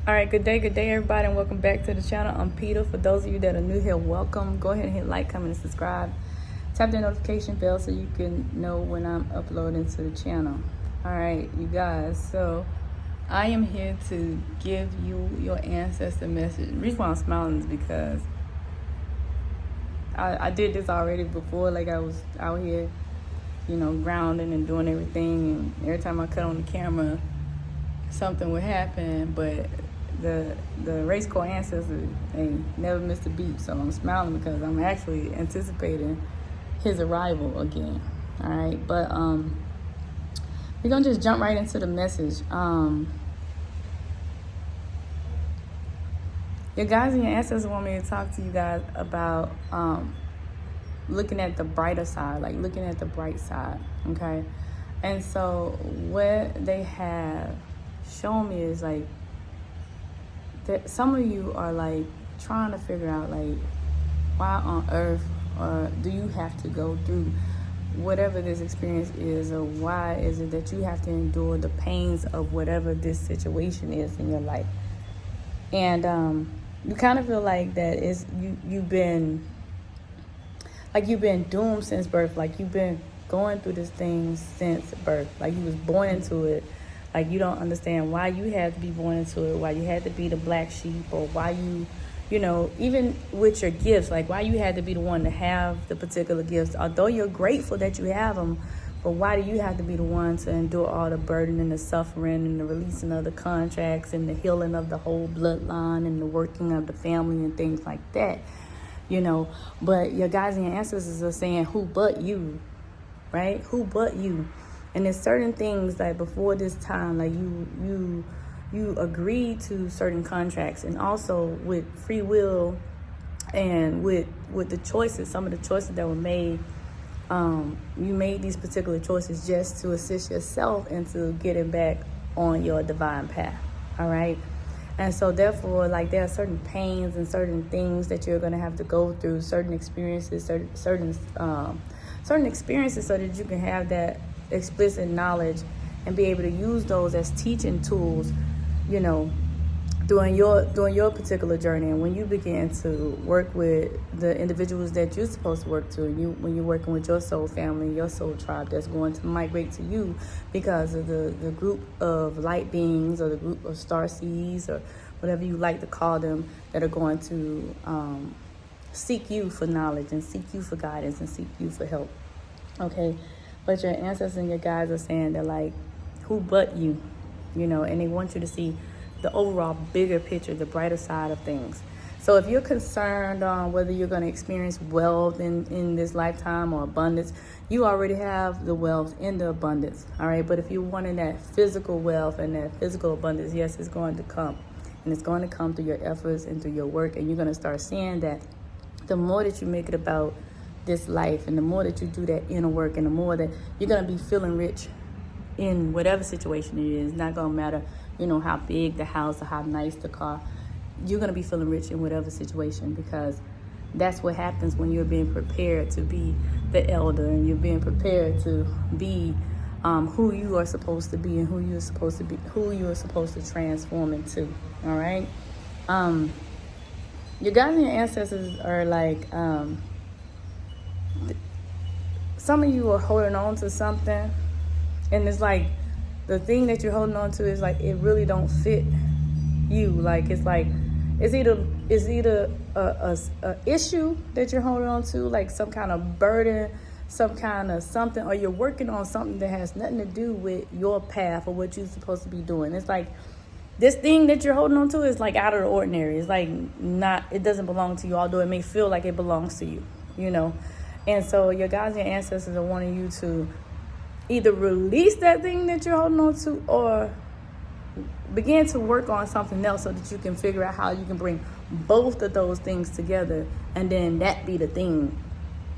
All right, good day, everybody, and welcome back to the channel. I'm Peter. For those of you that are new here, welcome. Go ahead and hit like, comment, and subscribe. Tap the notification bell so you can know when I'm uploading to the channel. All right, you guys, so I am here to give you your ancestor message. The reason why I'm smiling is because I did this already before. Like, I was out here, grounding and doing everything, and every time I cut on the camera, something would happen, but the race core ancestor, they never missed a beat. So I'm smiling because I'm actually anticipating his arrival again. All right, but we're gonna just jump right into the message. Your guys and your ancestors want me to talk to you guys about looking at the brighter side, like looking at the bright side. Okay, and so what they have shown me is like that some of you are like trying to figure out like why on earth do you have to go through whatever this experience is, or why is it that you have to endure the pains of whatever this situation is in your life. And you kind of feel like that is you've been doomed since birth, like you've been going through this thing since birth, like you was born into it. Like, you don't understand why you had to be born into it, why you had to be the black sheep, or why you even with your gifts, like why you had to be the one to have the particular gifts. Although you're grateful that you have them, but why do you have to be the one to endure all the burden and the suffering and the releasing of the contracts and the healing of the whole bloodline and the working of the family and things like that, But your guys and your ancestors are saying, who but you, right? Who but you? And there's certain things that before this time, like you agreed to certain contracts, and also with free will and with the choices, some of the choices that were made, you made these particular choices just to assist yourself into getting back on your divine path. All right. And so therefore, like, there are certain pains and certain things that you're going to have to go through, certain experiences, certain experiences, so that you can have that explicit knowledge and be able to use those as teaching tools, during your particular journey. And when you begin to work with the individuals that you're supposed to work to, and when you're working with your soul family, your soul tribe that's going to migrate to you because of the group of light beings, or the group of star seeds, or whatever you like to call them, that are going to seek you for knowledge and seek you for guidance and seek you for help. Okay, but your ancestors and your guides are saying that, like, who but you, and they want you to see the overall bigger picture, the brighter side of things. So if you're concerned on whether you're going to experience wealth in this lifetime or abundance, you already have the wealth in the abundance. All right. But if you're wanting that physical wealth and that physical abundance, yes, it's going to come. And it's going to come through your efforts and through your work. And you're going to start seeing that the more that you make it about this life, and the more that you do that inner work, and the more that you're going to be feeling rich in whatever situation it is. Not going to matter, how big the house or how nice the car. You're going to be feeling rich in whatever situation, because that's what happens when you're being prepared to be the elder, and you're being prepared to be who you are supposed to be, and who you're supposed to transform into. All right. Your guys and your ancestors are like, some of you are holding on to something, and it's like the thing that you're holding on to is like, it really don't fit you. Like, it's like it's either a issue that you're holding on to, like some kind of burden, some kind of something, or you're working on something that has nothing to do with your path or what you're supposed to be doing. It's like this thing that you're holding on to is like out of the ordinary. It's like it doesn't belong to you, although it may feel like it belongs to you, And so your guys and your ancestors are wanting you to either release that thing that you're holding on to, or begin to work on something else, so that you can figure out how you can bring both of those things together, and then that be the thing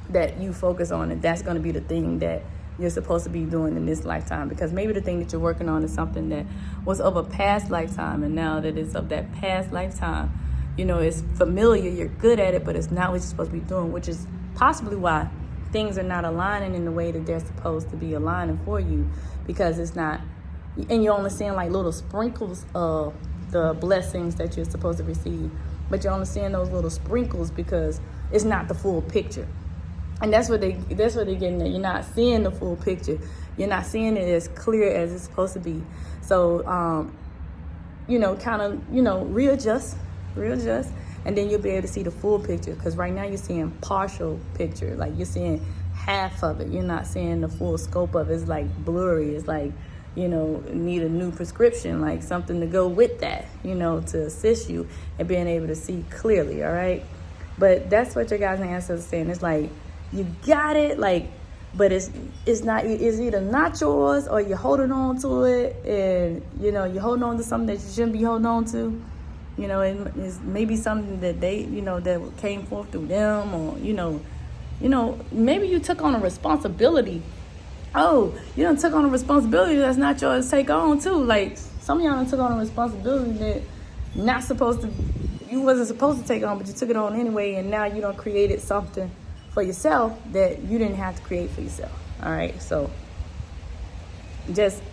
that you focus on, and that's going to be the thing that you're supposed to be doing in this lifetime. Because maybe the thing that you're working on is something that was of a past lifetime, and now that it's of that past lifetime, it's familiar, you're good at it, but it's not what you're supposed to be doing, which is possibly why things are not aligning in the way that they're supposed to be aligning for you, because it's not, and you're only seeing like little sprinkles of the blessings that you're supposed to receive. But you're only seeing those little sprinkles because it's not the full picture. And that's what they're getting at. You're not seeing the full picture. You're not seeing it as clear as it's supposed to be. So, kind of, readjust, and then you'll be able to see the full picture. Because right now you're seeing partial picture. Like, you're seeing half of it. You're not seeing the full scope of it. It's like blurry. It's like, need a new prescription, like something to go with that, to assist you in being able to see clearly, all right? But that's what your guys and ancestors are saying. It's like, you got it, like, but it's either not yours or you're holding on to it, and you're holding on to something that you shouldn't be holding on to. It's maybe something that they that came forth through them, or maybe you took on a responsibility. Oh, you done took on a responsibility that's not yours to take on too. Like, some of y'all done took on a responsibility that you wasn't supposed to take on, but you took it on anyway, and now you done created something for yourself that you didn't have to create for yourself. All right, so just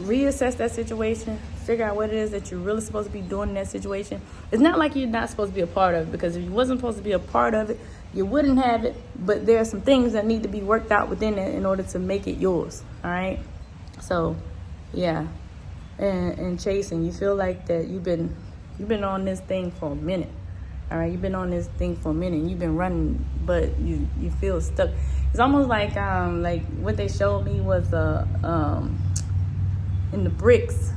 reassess that situation, figure out what it is that you're really supposed to be doing in that situation. It's not like you're not supposed to be a part of it, because if you wasn't supposed to be a part of it, you wouldn't have it. But there are some things that need to be worked out within it in order to make it yours. All right, so yeah, and chasing, you feel like that you've been on this thing for a minute. All right, you've been on this thing for a minute, and you've been running, but you feel stuck. It's almost like what they showed me was in the bricks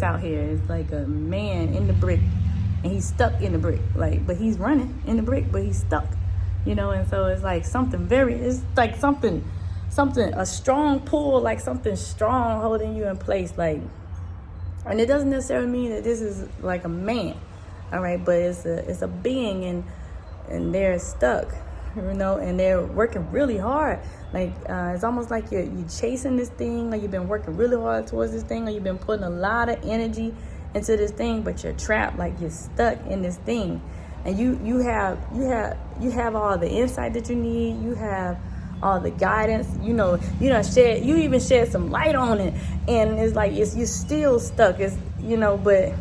out here. It's like a man in the brick, and he's stuck in the brick, but he's running in the brick, but he's stuck, and so it's like it's like something, a strong pull, like something strong holding you in place, and it doesn't necessarily mean that this is like a man, all right, but it's a being, and they're stuck, and they're working really hard. It's almost like you're chasing this thing, or you've been working really hard towards this thing, or you've been putting a lot of energy into this thing, but you're trapped, like you're stuck in this thing. And you have all the insight that you need. You have all the guidance. You even shed some light on it, and it's like you're still stuck. But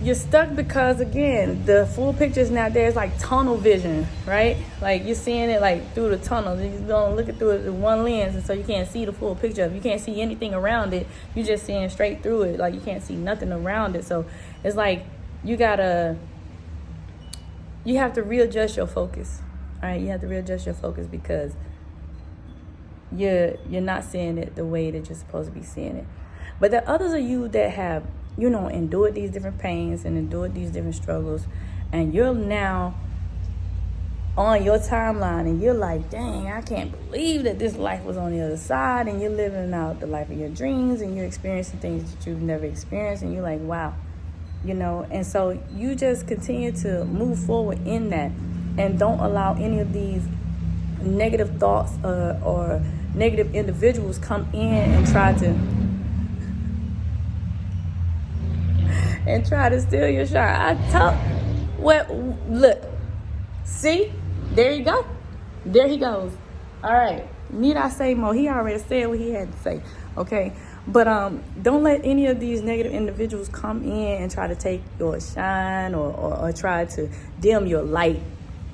you're stuck because, again, the full picture is not there. It's like tunnel vision, right? Like, you're seeing it like through the tunnel. You're gonna look it through it with one lens, and so you can't see the full picture of it. You can't see anything around it. You're just seeing straight through it. Like, you can't see nothing around it. So it's like you have to readjust your focus. All right, you have to readjust your focus, because you're not seeing it the way that you're supposed to be seeing it. But there are others of you that have endured these different pains and endured these different struggles, and you're now on your timeline, and you're like, dang, I can't believe that this life was on the other side, and you're living out the life of your dreams, and you're experiencing things that you've never experienced, and you're like, wow, and so you just continue to move forward in that, and don't allow any of these negative thoughts or negative individuals come in and try to steal your shine. Look, see, there you go. There he goes. All right, need I say more? He already said what he had to say, okay? But don't let any of these negative individuals come in and try to take your shine or try to dim your light,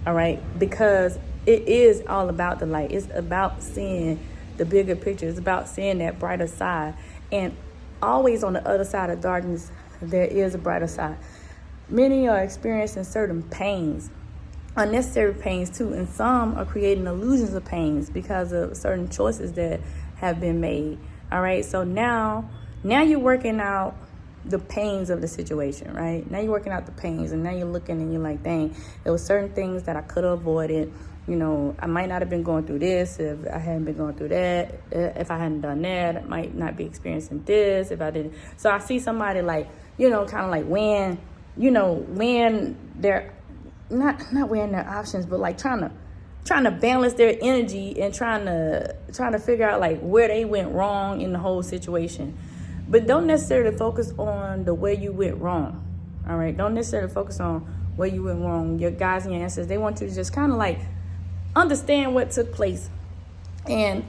all right? Because it is all about the light. It's about seeing the bigger picture. It's about seeing that brighter side. And always on the other side of darkness, there is a brighter side. Many are experiencing certain pains, unnecessary pains too, and some are creating illusions of pains because of certain choices that have been made. All right, so now you're working out the pains of the situation, right? Now you're working out the pains, and now you're looking and you're like, dang, there were certain things that I could have avoided. I might not have been going through this if I hadn't been going through that. If I hadn't done that, I might not be experiencing this if I didn't. So I see somebody like, kind of like when they're not weighing their options, but like trying to balance their energy and trying to figure out like where they went wrong in the whole situation. But don't necessarily focus on the way you went wrong. All right, don't necessarily focus on where you went wrong. Your guides and your ancestors, they want you to just kind of like understand what took place and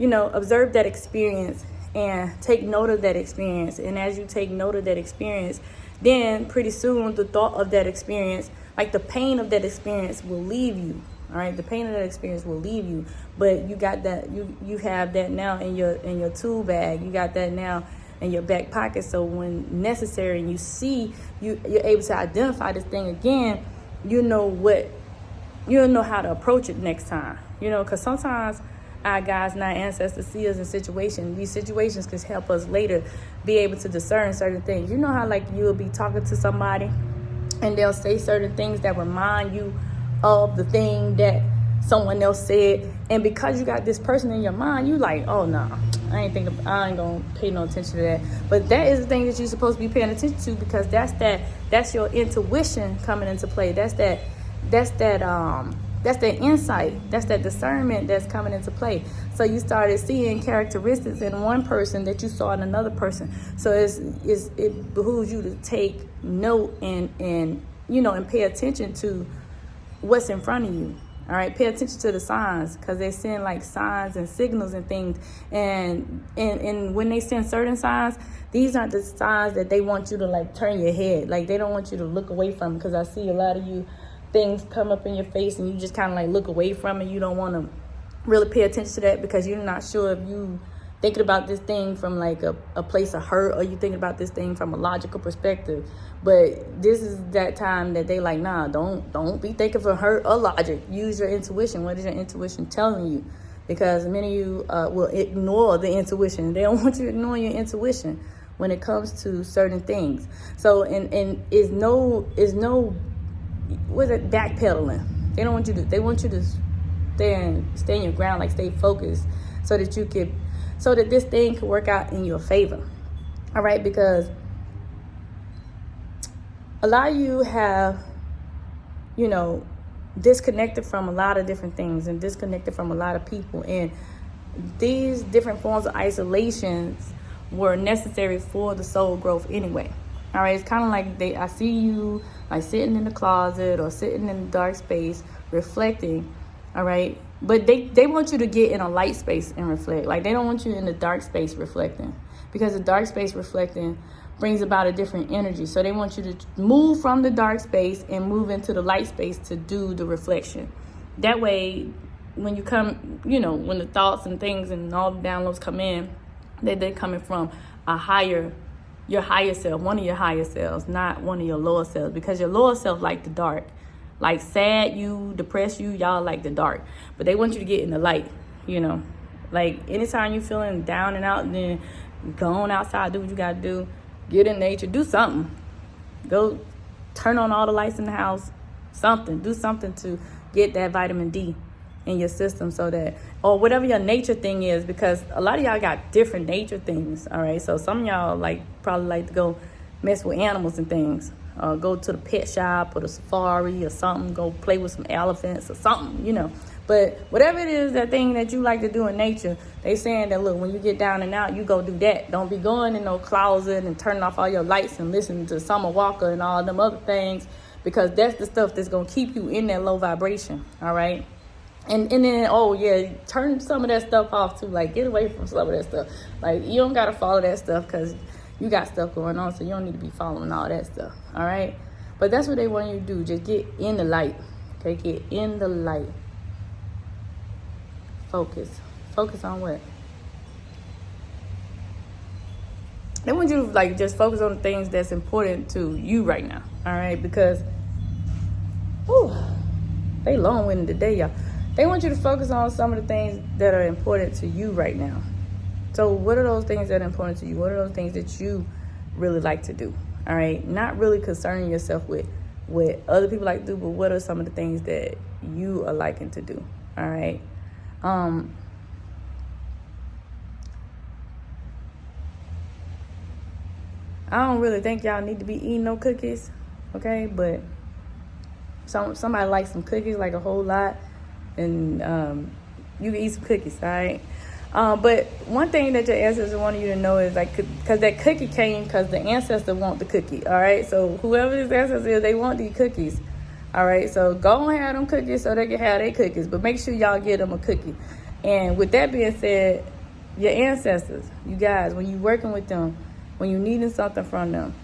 observe that experience and take note of that experience. And as you take note of that experience, then pretty soon the thought of that experience, like the pain of that experience, will leave you. All right, the pain of that experience will leave you, but you got that, you have that now in your tool bag. You got that now in your back pocket. So when necessary, and you see you're able to identify this thing again, you know how to approach it next time. Because sometimes our guides and our ancestors see us in situations. These situations can help us later be able to discern certain things. You know how like you'll be talking to somebody and they'll say certain things that remind you of the thing that someone else said, and because you got this person in your mind, you like, oh no, I ain't gonna pay no attention to that. But that is the thing that you're supposed to be paying attention to, because that's your intuition coming into play. That's that insight, that's that discernment that's coming into play. So you started seeing characteristics in one person that you saw in another person. So it behooves you to take note and pay attention to what's in front of you. All right, pay attention to the signs, because they send like signs and signals and things. And when they send certain signs, these aren't the signs that they want you to like turn your head. Like they don't want you to look away from, because I see a lot of you things come up in your face and you just kind of like look away from it. You don't want to really pay attention to that, because you're not sure if you thinking about this thing from like a place of hurt, or you thinking about this thing from a logical perspective. But this is that time that they like, nah, don't be thinking for hurt or logic. Use your intuition. What is your intuition telling you? Because many of you will ignore the intuition. They don't want you to ignore your intuition when it comes to certain things. So and is no what's it, backpedaling. They want you to stay in your ground, like stay focused, so that this thing can work out in your favor. All right, because a lot of you have, disconnected from a lot of different things and disconnected from a lot of people. And these different forms of isolations were necessary for the soul growth anyway. All right, it's kind of like I see you like sitting in the closet or sitting in the dark space reflecting. All right, but they want you to get in a light space and reflect. Like they don't want you in the dark space reflecting, because the dark space reflecting brings about a different energy. So they want you to move from the dark space and move into the light space to do the reflection. That way, when you come, when the thoughts and things and all the downloads come in, they're coming from your higher self, one of your higher selves, not one of your lower selves, because your lower self like the dark. Like sad you, depressed you, y'all like the dark. But they want you to get in the light, Like anytime you're feeling down and out, then go on outside, do what you got to do. Get in nature, do something. Go turn on all the lights in the house. Do something to get that vitamin D in your system, so that, or whatever your nature thing is, because a lot of y'all got different nature things, all right? So some of y'all probably like to go mess with animals and things. Go to the pet shop or the safari or something. Go play with some elephants or something, But whatever it is, that thing that you like to do in nature, they saying that, look, when you get down and out, you go do that. Don't be going in no closet and turning off all your lights and listening to Summer Walker and all them other things, because that's the stuff that's going to keep you in that low vibration, all right? And then, turn some of that stuff off too. Like, get away from some of that stuff. Like, you don't got to follow that stuff, because you got stuff going on, so you don't need to be following all that stuff, all right? But that's what they want you to do. Just get in the light, okay? Get in the light. Focus on what? They want you to just focus on the things that's important to you right now. All right, because they long-winded today, y'all. They want you to focus on some of the things that are important to you right now. So what are those things that are important to you? What are those things that you really like to do? All right, not really concerning yourself with what other people like to do, but what are some of the things that you are liking to do? All right. I don't really think y'all need to be eating no cookies, okay? But somebody likes some cookies, like a whole lot, and you can eat some cookies, all right? But one thing that your ancestors want you to know is, because that cookie came because the ancestor want the cookie, all right? So whoever this ancestor is, they want these cookies. All right, so go and have them cookies so they can have their cookies, but make sure y'all get them a cookie. And with that being said, your ancestors, you guys, when you're working with them, when you're needing something from them,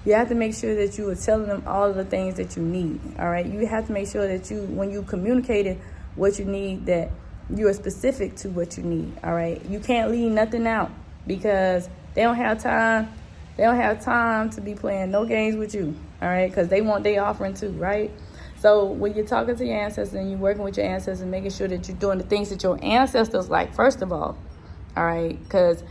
you have to make sure that you are telling them all of the things that you need, all right? You have to make sure that you, when you communicated what you need, that you are specific to what you need, all right? You can't leave nothing out because they don't have time. They don't have time to be playing no games with you, all right? Because they want their offering too, right? So when you're talking to your ancestors and you're working with your ancestors, making sure that you're doing the things that your ancestors like, first of all right? Because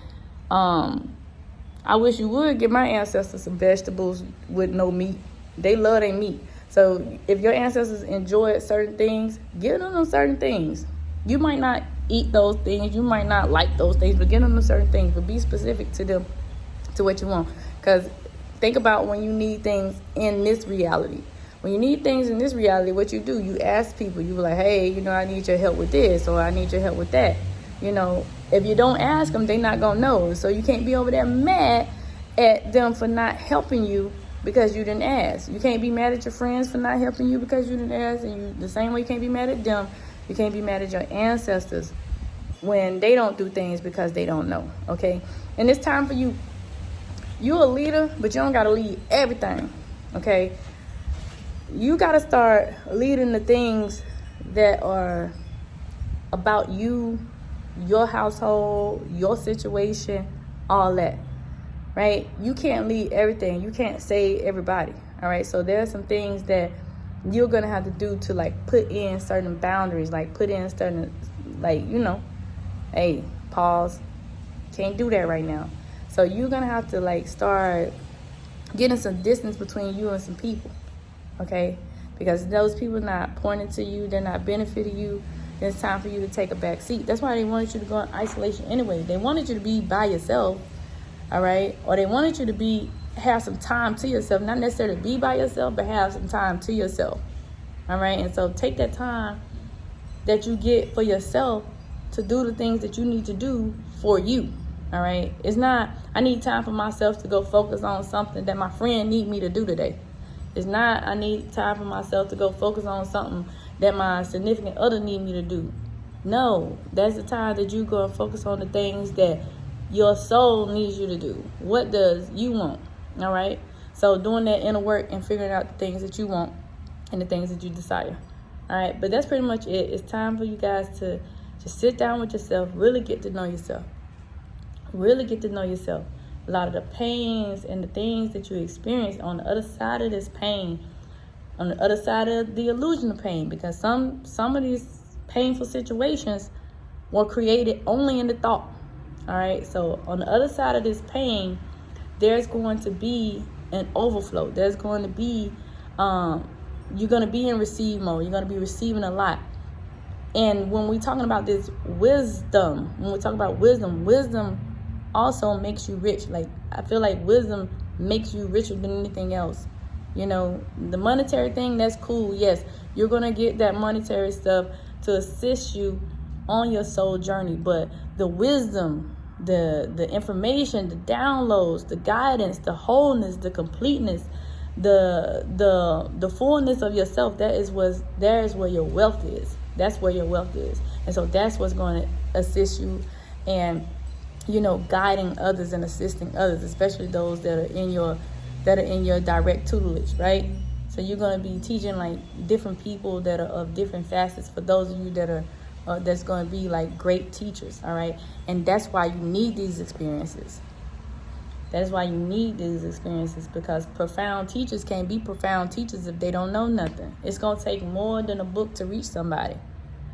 I wish you would give my ancestors some vegetables with no meat. They love their meat. So if your ancestors enjoyed certain things, give them certain things. You might not eat those things. You might not like those things, but give them certain things. But be specific to them, to what you want. Because think about when you need things in this reality. When you need things in this reality, what you do, you ask people. You be like, hey, you know, I need your help with this, or I need your help with that. You know, if you don't ask them, they're not going to know. So you can't be over there mad at them for not helping you because you didn't ask. You can't be mad at your friends for not helping you because you didn't ask. And you, the same way you can't be mad at them, you can't be mad at your ancestors when they don't do things because they don't know, okay? And it's time for you. You're a leader, but you don't got to lead everything, okay? You got to start leading the things that are about you, your household, your situation, all that, right? You can't lead everything. You can't save everybody, all right? So there are some things that you're going to have to do to, like, put in certain boundaries, like put in certain, like, you know, hey, pause. Can't do that right now. So you're going to have to, like, start getting some distance between you and some people, okay? Because those people not pointing to you, they're not benefiting you, then it's time for you to take a back seat. That's why they wanted you to go in isolation anyway. They wanted you to be by yourself, all right? Or they wanted you to have some time to yourself, not necessarily be by yourself, but have some time to yourself, all right? And so take that time that you get for yourself to do the things that you need to do for you, all right? It's not, I need time for myself to go focus on something that my friend need me to do today. It's not, I need time for myself to go focus on something that my significant other need me to do. No, that's the time that you go and focus on the things that your soul needs you to do. What does you want, all right? So doing that inner work and figuring out the things that you want and the things that you desire, all right? But that's pretty much it. It's time for you guys to just sit down with yourself, really get to know yourself. Really get to know yourself. A lot of the pains and the things that you experience on the other side of this pain, on the other side of the illusion of pain, because some of these painful situations were created only in the thought, all right? So on the other side of this pain, there's going to be an overflow. There's going to be, you're going to be in receive mode. You're going to be receiving a lot. And when we're talking about this wisdom, wisdom also makes you rich. Like, I feel like wisdom makes you richer than anything else. You know, the monetary thing, that's cool. Yes, you're going to get that monetary stuff to assist you on your soul journey. But the wisdom, the information, the downloads, the guidance, the wholeness, the completeness, the fullness of yourself, there is where your wealth is. That's where your wealth is. And so that's what's going to assist you and, you know, guiding others and assisting others, especially those that are in your direct tutelage, right? So you're going to be teaching, like, different people that are of different facets for those of you that are that's going to be like great teachers, all right? And that's why you need these experiences. That's why you need these experiences, because profound teachers can't be profound teachers if they don't know nothing. It's going to take more than a book to reach somebody.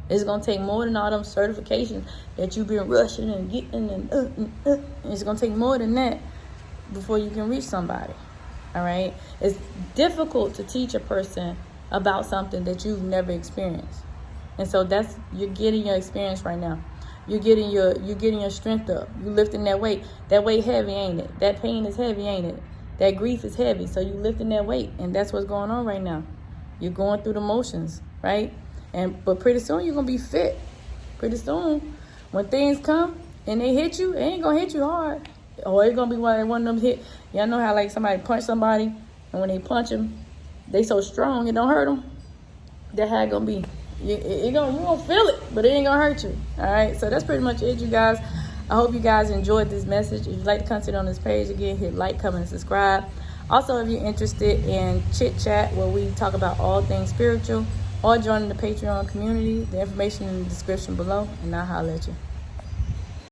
It's going to take more than all them certifications that you've been rushing and getting. And it's going to take more than that before you can reach somebody, all right? It's difficult to teach a person about something that you've never experienced. And so you're getting your experience right now. You're getting your strength up. You're lifting that weight. That weight heavy, ain't it? That pain is heavy, ain't it? That grief is heavy. So you're lifting that weight, and that's what's going on right now. You're going through the motions, right? But pretty soon you're gonna be fit. Pretty soon, when things come and they hit you, it ain't gonna hit you hard. Or it's gonna be one of them hit. Y'all know how, like, somebody punch somebody, and when they punch them, they so strong it don't hurt them. That's how it gonna be. You won't feel it, but it ain't gonna hurt you. All right, so that's pretty much it, you guys. I hope you guys enjoyed this message. If you'd like to content on this page, again, hit like, comment, and subscribe. Also, if you're interested in chit chat where we talk about all things spiritual, or joining the Patreon community, the information in the description below, and I'll holler at you.